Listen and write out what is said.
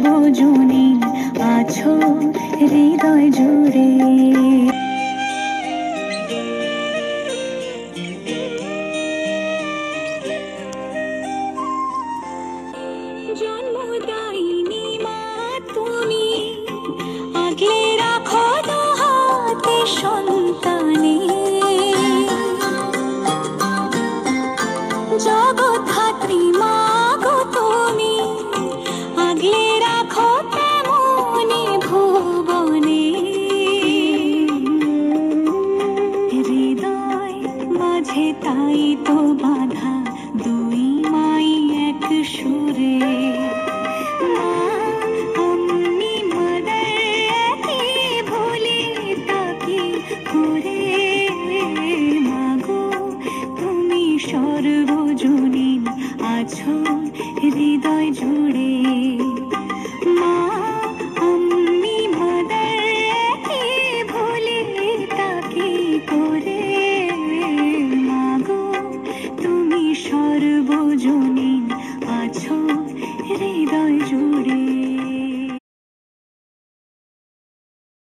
সর্বজনীন আছো হৃদয় জুড়ে। জন্মদায়িনী মা তুমি, আগলে রাখো দুহাতে সন্তানে। জগৎধাত্রী মা গো তুমি, আগলে রাখো তেমনি ভুবনে। হৃদয় মাঝে তাই তো বাঁধা দুই মাই এক সুরে। সর্বজনীন আছো হৃদয় জুড়ে। মা আমি মাদারকে ভুলে তাকে করে। মাগো তুমি সর্বজনীন আছো হৃদয় জুড়ে।